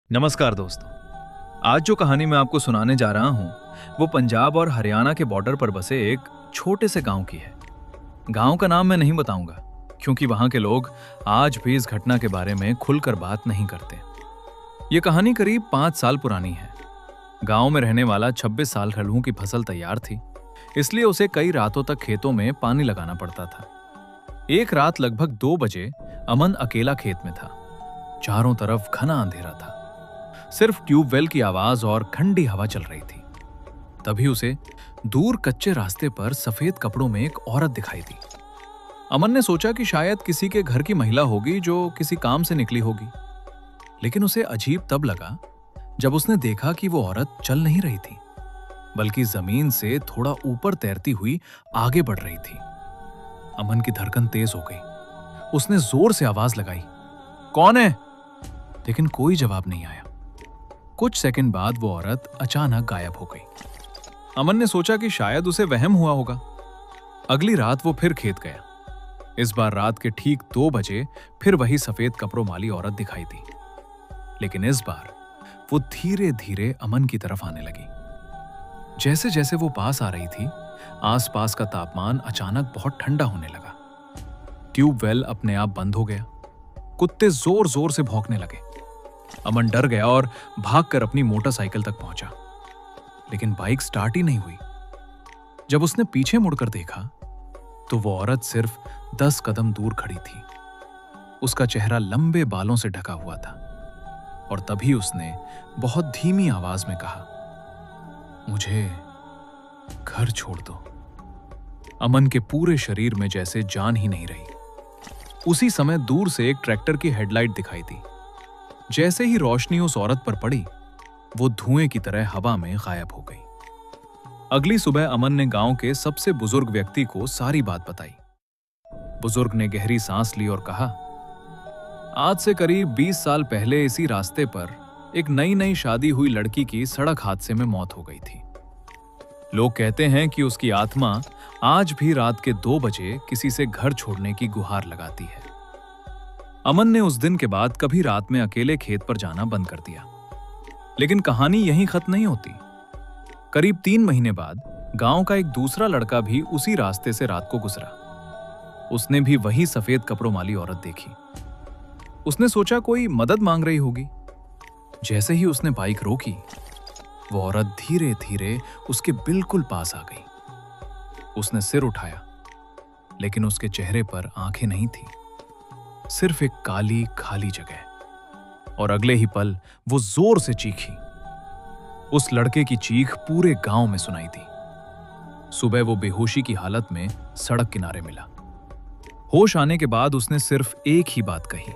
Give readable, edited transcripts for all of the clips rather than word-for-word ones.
नमस्कार दोस्तों। आज जो कहानी मैं आपको सुनाने जा रहा हूँ वो पंजाब और हरियाणा के बॉर्डर पर बसे एक छोटे से गांव की है। गांव का नाम मैं नहीं बताऊंगा क्योंकि वहां के लोग आज भी इस घटना के बारे में खुलकर बात नहीं करते। ये कहानी करीब 5 साल पुरानी है। गांव में रहने वाला 26 साल खलुओं की फसल तैयार थी, इसलिए उसे कई रातों तक खेतों में पानी लगाना पड़ता था। एक रात लगभग 2 बजे अमन अकेला खेत में था। चारों तरफ घना अंधेरा था, सिर्फ ट्यूबवेल की आवाज और ठंडी हवा चल रही थी। तभी उसे दूर कच्चे रास्ते पर सफेद कपड़ों में एक औरत दिखाई दी। अमन ने सोचा कि शायद किसी के घर की महिला होगी जो किसी काम से निकली होगी, लेकिन उसे अजीब तब लगा जब उसने देखा कि वो औरत चल नहीं रही थी, बल्कि जमीन से थोड़ा ऊपर तैरती हुई आगे बढ़ रही थी। अमन की धड़कन तेज हो गई। उसने जोर से आवाज लगाई, कौन है? लेकिन कोई जवाब नहीं आया। कुछ सेकंड बाद वो औरत अचानक गायब हो गई। अमन ने सोचा कि शायद उसे वहम हुआ होगा। अगली रात वो फिर खेत गया। इस बार रात के ठीक 2 बजे फिर वही सफेद कपड़ों वाली औरत दिखाई दी, लेकिन इस बार वो धीरे धीरे अमन की तरफ आने लगी। जैसे जैसे वो पास आ रही थी, आसपास का तापमान अचानक बहुत ठंडा होने लगा। ट्यूबवेल अपने आप बंद हो गया। कुत्ते जोर जोर से भौंकने लगे। अमन डर गया और भागकर अपनी मोटरसाइकिल तक पहुंचा, लेकिन बाइक स्टार्ट ही नहीं हुई। जब उसने पीछे मुड़कर देखा तो वो औरत सिर्फ 10 कदम दूर खड़ी थी। उसका चेहरा लंबे बालों से ढका हुआ था और तभी उसने बहुत धीमी आवाज में कहा, मुझे घर छोड़ दो। अमन के पूरे शरीर में जैसे जान ही नहीं रही। उसी समय दूर से एक ट्रैक्टर की हेडलाइट दिखाई दी। जैसे ही रोशनी उस औरत पर पड़ी, वो धुएं की तरह हवा में गायब हो गई। अगली सुबह अमन ने गांव के सबसे बुजुर्ग व्यक्ति को सारी बात बताई। बुजुर्ग ने गहरी सांस ली और कहा, आज से करीब 20 साल पहले इसी रास्ते पर एक नई नई शादी हुई लड़की की सड़क हादसे में मौत हो गई थी। लोग कहते हैं कि उसकी आत्मा आज भी रात के 2 बजे किसी से घर छोड़ने की गुहार लगाती है। अमन ने उस दिन के बाद कभी रात में अकेले खेत पर जाना बंद कर दिया। लेकिन कहानी यहीं खत्म नहीं होती। करीब 3 महीने बाद गांव का एक दूसरा लड़का भी उसी रास्ते से रात को गुजरा। उसने भी वही सफेद कपड़ों वाली औरत देखी। उसने सोचा कोई मदद मांग रही होगी। जैसे ही उसने बाइक रोकी, वो औरत धीरे धीरे उसके बिल्कुल पास आ गई। उसने सिर उठाया, लेकिन उसके चेहरे पर आंखें नहीं थी, सिर्फ एक काली खाली जगह। और अगले ही पल वो जोर से चीखी। उस लड़के की चीख पूरे गांव में सुनाई दी। सुबह वो बेहोशी की हालत में सड़क किनारे मिला। होश आने के बाद उसने सिर्फ एक ही बात कही,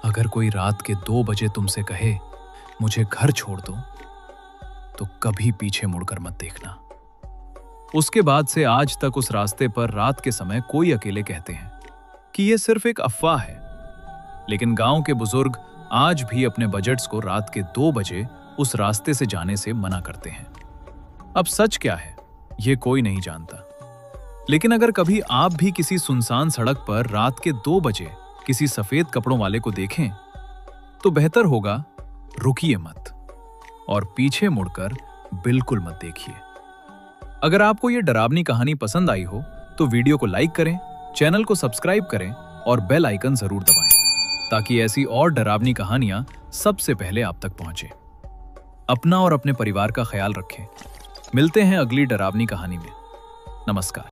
अगर कोई रात के 2 बजे तुमसे कहे मुझे घर छोड़ दो, तो कभी पीछे मुड़कर मत देखना। उसके बाद से आज तक उस रास्ते पर रात के समय कोई अकेले कहते हैं कि यह सिर्फ एक अफवाह है, लेकिन गांव के बुजुर्ग आज भी अपने बजट्स को रात के 2 बजे उस रास्ते से जाने से मना करते हैं। अब सच क्या है, यह कोई नहीं जानता, लेकिन अगर कभी आप भी किसी सुनसान सड़क पर रात के 2 बजे किसी सफेद कपड़ों वाले को देखें, तो बेहतर होगा रुकिए मत और पीछे मुड़कर बिल्कुल मत देखिए। अगर आपको यह डरावनी कहानी पसंद आई हो तो वीडियो को लाइक करें, चैनल को सब्सक्राइब करें और बेल आइकन जरूर दबाएं ताकि ऐसी और डरावनी कहानियां सबसे पहले आप तक पहुंचे। अपना और अपने परिवार का ख्याल रखें। मिलते हैं अगली डरावनी कहानी में। नमस्कार।